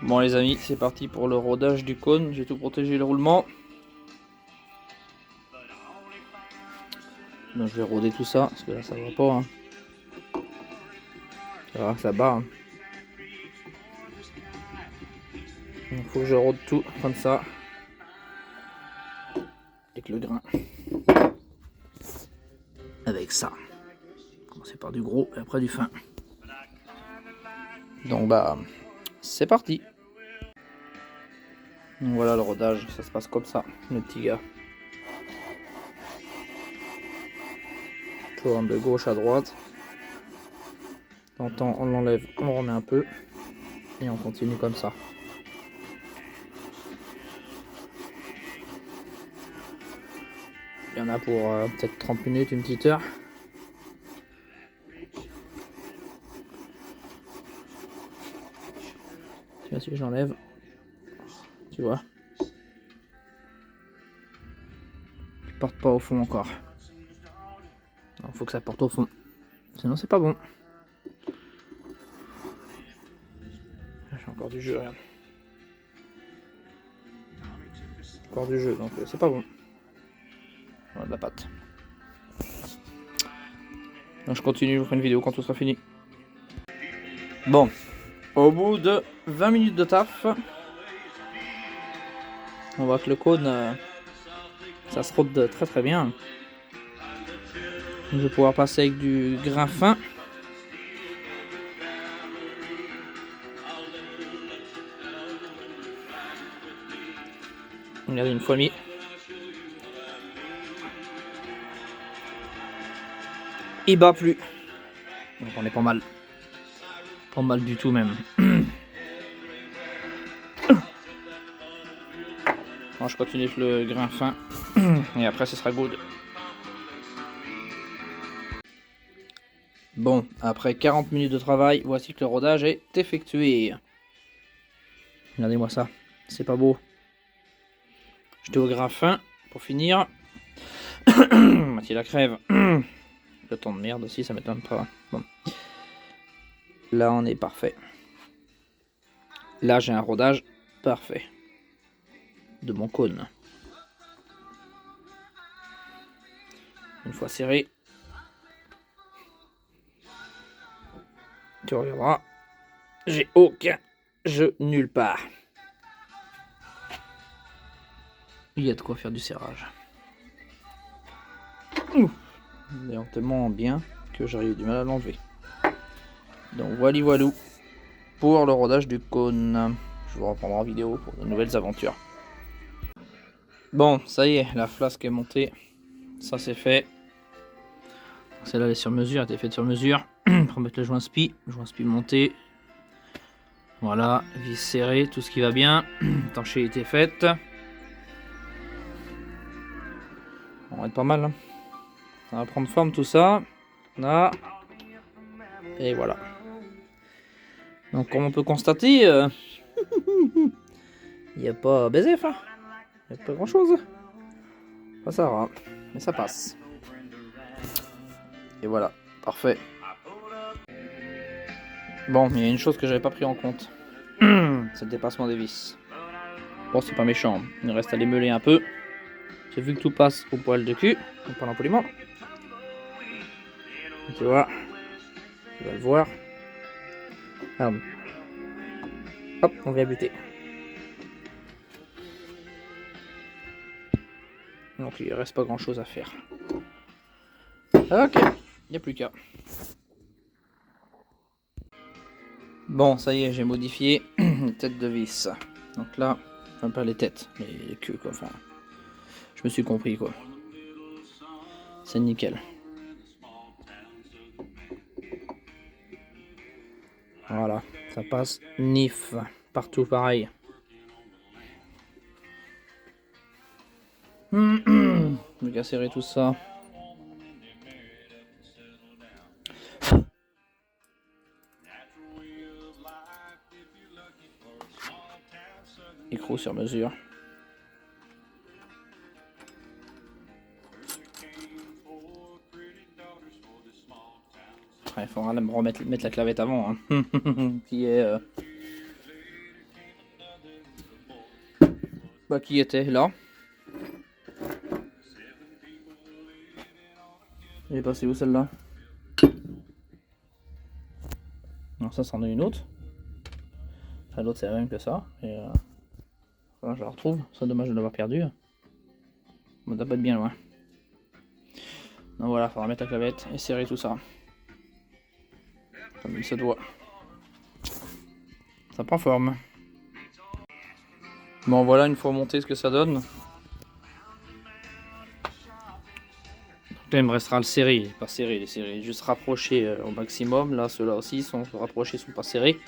Bon les amis, c'est parti pour le rodage du cône. J'ai tout protégé le roulement. Donc je vais roder tout ça, parce que là ça va pas. Hein. Ça va, ça bat. Hein. Il faut que je rôde tout comme ça. Avec le grain. Avec ça. Commencer par du gros et après du fin. Donc bah, c'est parti. Donc voilà le rodage, ça se passe comme ça, le petit gars. Tourne de gauche à droite. T'entends, on l'enlève, on le remet un peu. Et on continue comme ça. Il y en a pour peut-être 30 minutes, une petite heure. Tiens, si j'enlève, tu vois. Tu portes pas au fond encore. Il faut que ça porte au fond. Sinon c'est pas bon. J'ai encore du jeu, regarde. Encore du jeu, donc c'est pas bon. Voilà de la pâte. Donc je continue, je vous ferai une vidéo quand tout sera fini. Bon, au bout de 20 minutes de taf, on voit que le cône, ça se rôde très très bien. Je vais pouvoir passer avec du grain fin. Regardez, une fois mis. Il bat plus. Donc on est pas mal. Pas mal du tout même. Bon, je continue avec le grain fin. Et après ce sera good. Bon, après 40 minutes de travail, voici que le rodage est effectué. Regardez-moi ça. C'est pas beau. J'étais au grain fin pour finir. Mathieu la crève. Le temps de merde aussi, ça m'étonne pas. Bon. Là, on est parfait. Là, j'ai un rodage parfait de mon cône. Une fois serré, tu regarderas, j'ai aucun jeu nulle part. Il y a de quoi faire du serrage. D'ailleurs, tellement bien que j'aurais eu du mal à l'enlever. Donc voilà voilou pour le rodage du cône. Je vous reprendrai en vidéo pour de nouvelles aventures. Bon, ça y est, la flasque est montée. Ça c'est fait. Celle-là elle est sur mesure, elle était faite sur mesure. Pour mettre le joint spi monté. Voilà, vis serrée, tout ce qui va bien. Étanchéité faite. On va être pas mal. Hein. Ça va prendre forme tout ça. Là. Et voilà. Donc comme on peut constater, il n'y a pas baiser, enfin. Il n'y a pas grand chose. Ça va, mais ça passe. Et voilà, parfait. Bon, il y a une chose que j'avais pas pris en compte. C'est le dépassement des vis. Bon, c'est pas méchant. Il reste à les meuler un peu. J'ai vu que tout passe au poil de cul. On parle poliment. Tu vois. Tu vas le voir. Regarde. Hop, on vient buter. Donc il reste pas grand chose à faire. Ok, il n'y a plus qu'à. Bon, ça y est, j'ai modifié les têtes de vis. Donc là, enfin pas les têtes, mais les queues quoi. Enfin, je me suis compris quoi. C'est nickel. Voilà, ça passe nif. Partout pareil. Je vais casser tout ça. Écrou sur mesure. Il faudra me mettre la clavette avant. Hein. Qui est bah, qui était là. Elle est passée où celle-là? Non, ça c'en est une autre. Enfin, l'autre c'est la même que ça. Et voilà, je la retrouve. C'est dommage de l'avoir perdue. On doit pas être bien loin. Donc voilà, il faudra mettre la clavette et serrer tout ça. Comme il se doit. Ça prend forme. Bon voilà, une fois monté ce que ça donne. Là, il me restera le serré, pas serré, les serrés, juste rapprocher au maximum. Là, ceux-là aussi sont rapprochés, sont pas serrés.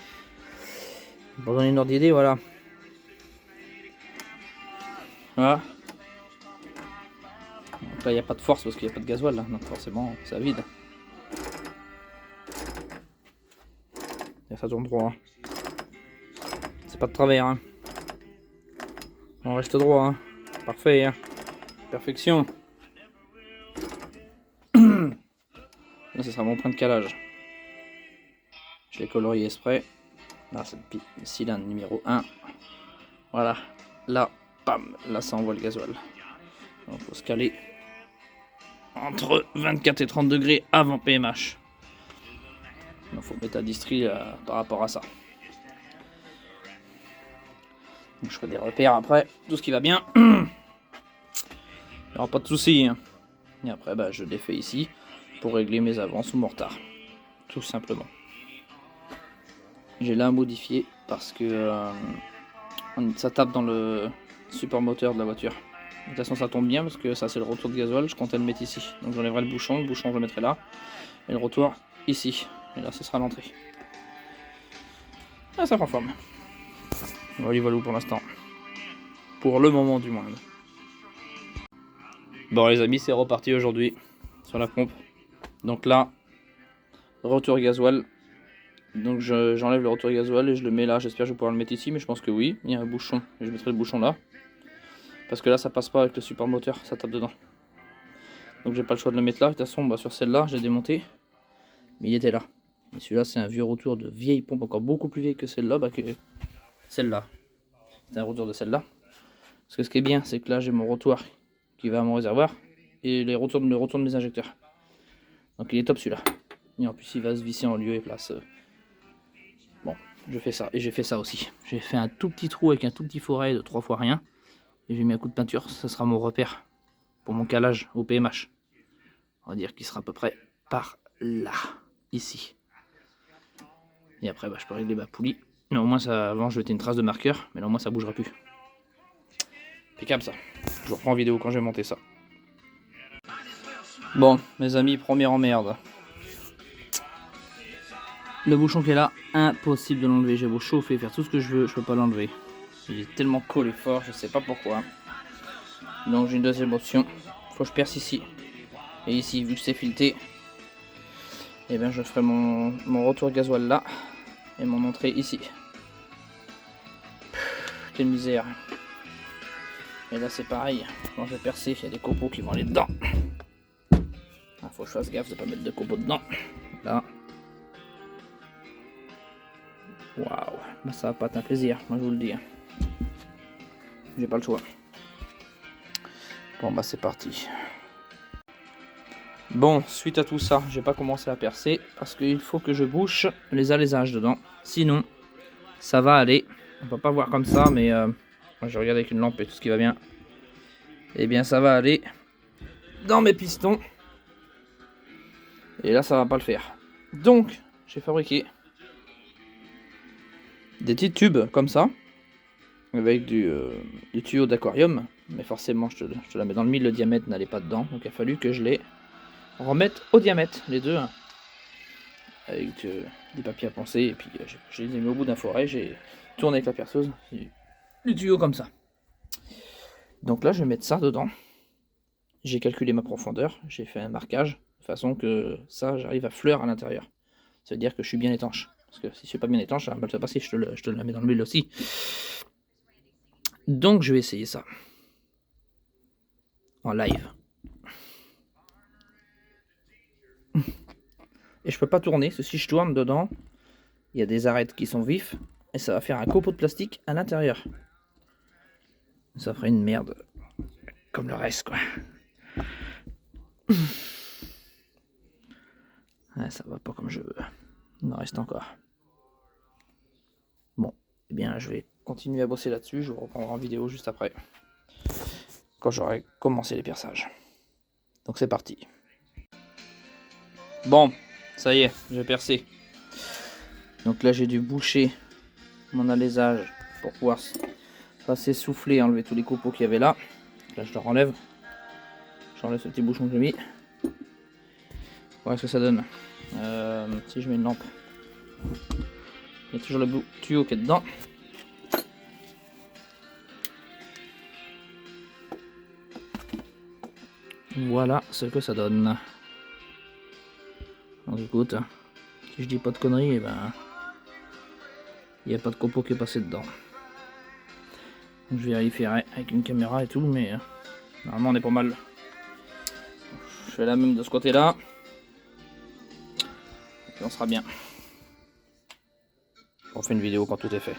Pour donner une ordre d'idée, voilà. Voilà. Donc là, il n'y a pas de force parce qu'il n'y a pas de gasoil, là. Donc forcément, ça vide. Et ça tourne droit. Hein. C'est pas de travers. Hein. On reste droit. Hein. Parfait. Hein. Perfection. Là, ce sera mon point de calage. Je l'ai colorié exprès. Là, c'est le cylindre numéro 1. Voilà. Là, bam. Là, ça envoie le gasoil. Donc, il faut se caler entre 24 et 30 degrés avant PMH. Il faut mettre à distri par rapport à ça. Donc, je ferai des repères après. Tout ce qui va bien. Il n'y aura pas de soucis. Hein. Et après, bah, je défais ici pour régler mes avances ou mon retard. Tout simplement. J'ai là à modifier parce que ça tape dans le support moteur de la voiture. De toute façon ça tombe bien parce que ça c'est le retour de gasoil, je comptais le mettre ici. Donc j'enlèverai le bouchon je le mettrai là. Et le retour ici. Et là ce sera l'entrée. Ah, ça prend forme. Voilà pour l'instant. Pour le moment du moins. Bon les amis, c'est reparti aujourd'hui sur la pompe. Donc là, retour gasoil. Donc j'enlève le retour gasoil et je le mets là. J'espère que je vais pouvoir le mettre ici, mais je pense que oui. Il y a un bouchon. Et je mettrai le bouchon là. Parce que là ça passe pas avec le support moteur, ça tape dedans. Donc j'ai pas le choix de le mettre là. De toute façon, bah, sur celle-là, j'ai démonté. Mais il était là. Et celui-là, c'est un vieux retour de vieille pompe, encore beaucoup plus vieille que celle-là. Bah, que celle-là. C'est un retour de celle-là. Parce que ce qui est bien, c'est que là, j'ai mon rotoir qui va à mon réservoir. Et le retour de mes injecteurs. Donc il est top celui-là. Et en plus, il va se visser en lieu et place. Bon, je fais ça. Et j'ai fait ça aussi. J'ai fait un tout petit trou avec un tout petit foret de 3 fois rien. Et j'ai mis un coup de peinture. Ça sera mon repère pour mon calage au PMH. On va dire qu'il sera à peu près par là. Ici. Et après, bah, je peux régler ma poulie. Mais au moins, ça, avant, je mettais une trace de marqueur. Mais là, au moins, ça bougera plus. Impeccable ça. Je vous reprends en vidéo quand je vais monter ça. Bon, mes amis, première emmerde. Le bouchon qui est là, impossible de l'enlever. J'ai beau chauffer, faire tout ce que je veux, je peux pas l'enlever. Il est tellement collé fort, je sais pas pourquoi. Donc j'ai une deuxième option. Faut que je perce ici. Et ici, vu que c'est fileté, et bien je ferai mon retour gasoil là. Et mon entrée ici. Quelle misère. Et là c'est pareil. Quand je vais percer, il y a des copeaux qui vont aller dedans. Ah, faut que je fasse gaffe de pas mettre de copeaux dedans. Là. Waouh. Bah, ça va pas être un plaisir, moi je vous le dis. J'ai pas le choix. Bon bah c'est parti. Bon, suite à tout ça, j'ai pas commencé à percer parce qu'il faut que je bouche les alaisages dedans. Sinon, ça va aller. On va pas voir comme ça, mais moi je regarde avec une lampe et tout ce qui va bien. Eh bien, ça va aller dans mes pistons. Et là, ça va pas le faire. Donc, j'ai fabriqué des petits tubes comme ça, avec du tuyau d'aquarium. Mais forcément, je te la mets dans le mille, le diamètre n'allait pas dedans. Donc, il a fallu que je les remette au diamètre, les deux. Hein, avec des papiers à poncer. Et puis, je les ai mis au bout d'un foret. J'ai tourné avec la perceuse. Du tuyau comme ça. Donc là, je vais mettre ça dedans. J'ai calculé ma profondeur. J'ai fait un marquage. De façon que ça, j'arrive à fleur à l'intérieur. Ça veut dire que je suis bien étanche. Parce que si je suis pas bien étanche, ça va mal se passer. Je te la mets dans le mille aussi. Donc, je vais essayer ça. En live. Et je peux pas tourner, parce que si je tourne dedans, il y a des arêtes qui sont vifs, et ça va faire un copeau de plastique à l'intérieur. Ça ferait une merde. Comme le reste, quoi. Ouais, ça va pas comme je veux. Il en reste encore. Bon, eh bien, je vais continuer à bosser là-dessus. Je vous reprendrai en vidéo juste après. Quand j'aurai commencé les perçages. Donc c'est parti. Bon, ça y est, j'ai percé. Donc là, j'ai dû boucher mon alésage pour pouvoir passer souffler, enlever tous les copeaux qu'il y avait là. Là, je le renlève. J'enlève ce petit bouchon que j'ai mis. Voilà ce que ça donne. Si je mets une lampe, il y a toujours le tuyau qui est dedans. Voilà ce que ça donne. Donc écoute, si je dis pas de conneries, eh ben, il n'y a pas de copeaux qui est passé dedans. Donc, je vérifierai avec une caméra et tout, mais normalement on est pas mal. Je fais la même de ce côté-là. Et puis on sera bien. On fait une vidéo quand tout est fait.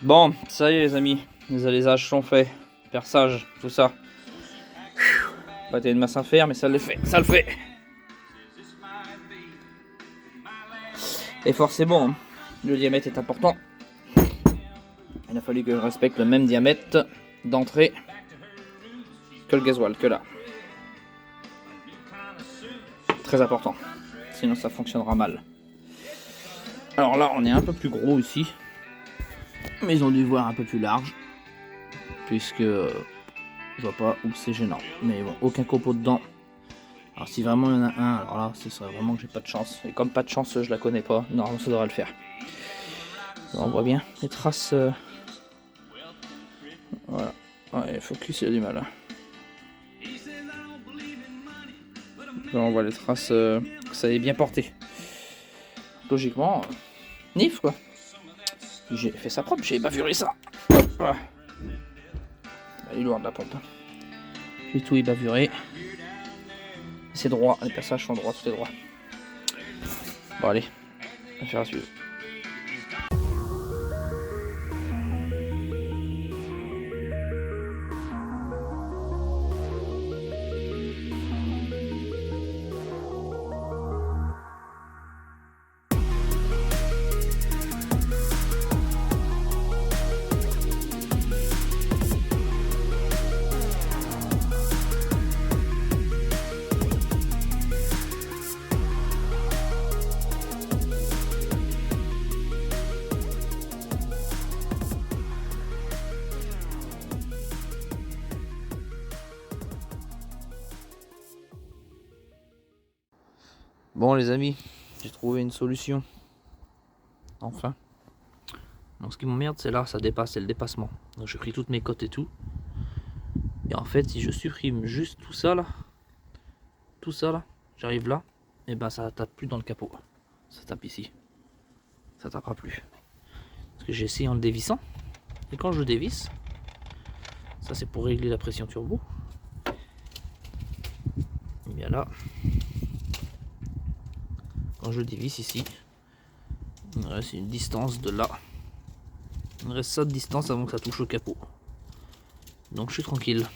Bon, ça y est les amis, les alésages sont faits. Perçage, tout ça. Pas été de masse à faire, mais ça le fait. Ça le fait. Et forcément, hein, le diamètre est important. Il a fallu que je respecte le même diamètre d'entrée que le gasoil, que là. Très important. Sinon ça fonctionnera mal. Alors là, on est un peu plus gros ici. Mais ils ont dû voir un peu plus large. Puisque je vois pas où c'est gênant. Mais bon, aucun copeau dedans. Alors si vraiment il y en a un, alors là, ce serait vraiment que j'ai pas de chance. Et comme pas de chance, je la connais pas. Normalement, ça devrait le faire. On voit bien les traces. Voilà. Ouais, focus, il y a du mal. Là, on voit les traces que ça est bien porté. Logiquement, nif quoi. J'ai fait ça propre, j'ai bavuré ça. Voilà. Elle est lourde la pompe. J'ai tout bavuré. C'est droit, les passages sont droits, tout est droit. Bon allez, affaire à suivre. Bon les amis, j'ai trouvé une solution. Enfin. Donc ce qui m'emmerde c'est là, ça dépasse, c'est le dépassement. Donc j'ai pris toutes mes cotes et tout. Et en fait si je supprime juste tout ça là, j'arrive là, et ben ça tape plus dans le capot. Ça tape ici. Ça tapera plus. Parce que j'ai essayé en le dévissant. Et quand je le dévisse, ça c'est pour régler la pression turbo. Et bien là, quand je le dévisse ici, il me reste une distance de là. Il me reste ça de distance avant que ça touche au capot. Donc je suis tranquille.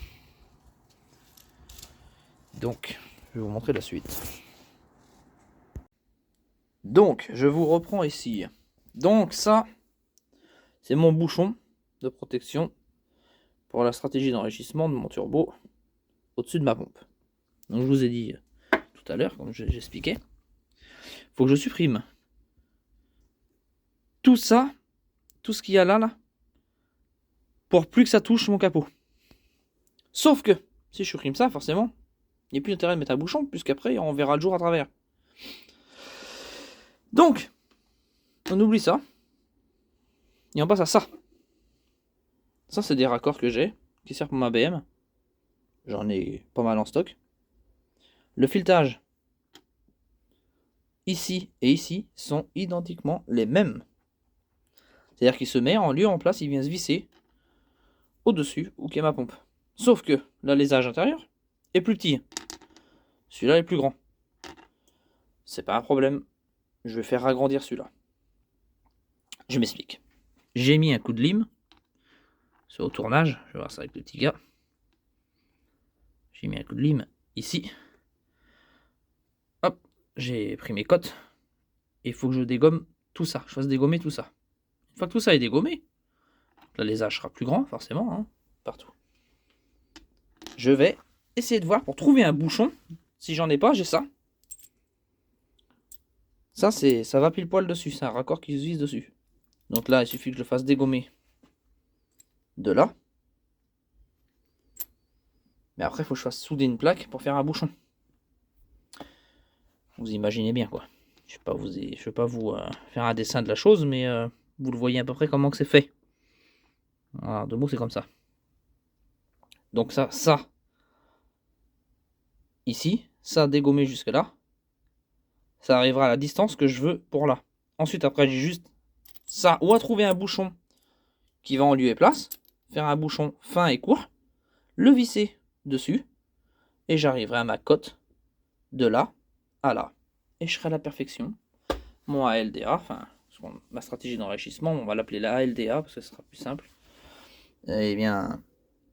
Donc, je vais vous montrer la suite. Donc, je vous reprends ici. Donc ça, c'est mon bouchon de protection pour la stratégie d'enrichissement de mon turbo au-dessus de ma pompe. Donc je vous ai dit tout à l'heure, comme j'expliquais, il faut que je supprime tout ça, tout ce qu'il y a là, pour plus que ça touche mon capot. Sauf que, si je supprime ça, forcément, il n'y a plus d'intérêt de mettre un bouchon, puisqu'après, on verra le jour à travers. Donc, on oublie ça, et on passe à ça. Ça, c'est des raccords que j'ai, qui servent pour ma BM. J'en ai pas mal en stock. Le filetage, ici et ici, sont identiquement les mêmes. C'est-à-dire qu'il se met en lieu en place, il vient se visser au-dessus où qu'est ma pompe. Sauf que l'alésage intérieur est plus petit. Celui-là est plus grand. C'est pas un problème. Je vais faire agrandir celui-là. Je m'explique. J'ai mis un coup de lime C'est au tournage. Je vais voir ça avec le petit gars. J'ai mis un coup de lime ici. Hop, j'ai pris mes cotes. Et il faut que je dégomme tout ça. Je fasse dégommer tout ça. Une fois que tout ça est dégommé, l'alésage sera plus grand, forcément, hein, partout. Je vais essayer de voir pour trouver un bouchon. Si j'en ai pas, j'ai ça. Ça va pile poil dessus. C'est un raccord qui se vise dessus. Donc là, il suffit que je le fasse dégommer de là. Mais après, il faut que je fasse souder une plaque pour faire un bouchon. Vous imaginez bien, quoi. Je ne vais pas vous faire un dessin de la chose, mais vous le voyez à peu près comment que c'est fait. Voilà, de mots, c'est comme ça. Donc ça, ici, ça dégommé jusque là. Ça arrivera à la distance que je veux pour là. Ensuite, après, j'ai juste ça, ou à trouver un bouchon qui va en lieu et place, faire un bouchon fin et court, le visser dessus, et j'arriverai à ma cote de là à là. Et je serai à la perfection. Mon ALDA, enfin, ma stratégie d'enrichissement, on va l'appeler la ALDA, parce que ce sera plus simple. Eh bien,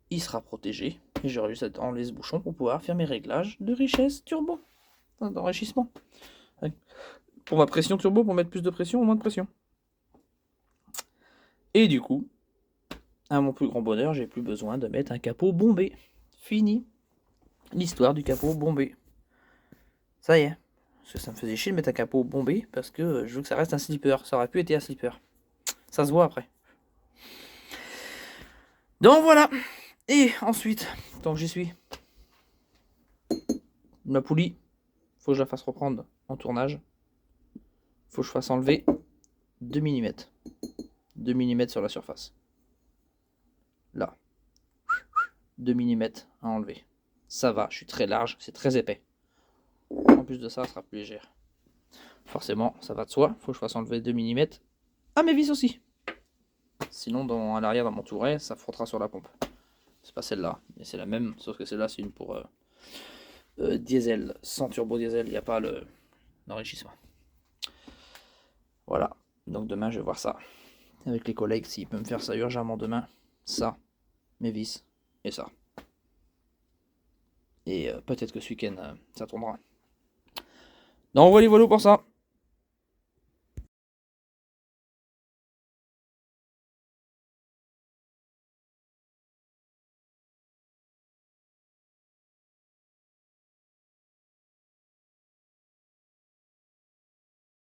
il sera protégé, et j'aurai juste à enlever ce bouchon pour pouvoir faire mes réglages de richesse turbo, d'enrichissement. Pour ma pression turbo, pour mettre plus de pression ou moins de pression. Et du coup, à mon plus grand bonheur, j'ai plus besoin de mettre un capot bombé. Fini l'histoire du capot bombé. Ça y est. Parce que ça me faisait chier de mettre un capot bombé parce que je veux que ça reste un slipper. Ça aurait pu être un slipper. Ça se voit après. Donc voilà. Et ensuite, tant que j'y suis, ma poulie, faut que je la fasse reprendre en tournage. Faut que je fasse enlever 2 mm. 2 mm sur la surface. Là. 2 mm à enlever. Ça va, je suis très large, c'est très épais. En plus de ça, ça sera plus légère. Forcément, ça va de soi, faut que je fasse enlever 2 mm à mes vis aussi. Sinon, à l'arrière, dans mon touret, ça frottera sur la pompe. C'est pas celle-là, mais c'est la même, sauf que celle-là, c'est une pour diesel. Sans turbo diesel, il n'y a pas l'enrichissement. Voilà, donc demain, je vais voir ça avec les collègues, s'ils peuvent me faire ça urgemment demain. Ça, mes vis, et ça. Et peut-être que ce week-end, ça tournera. Donc voilà pour ça.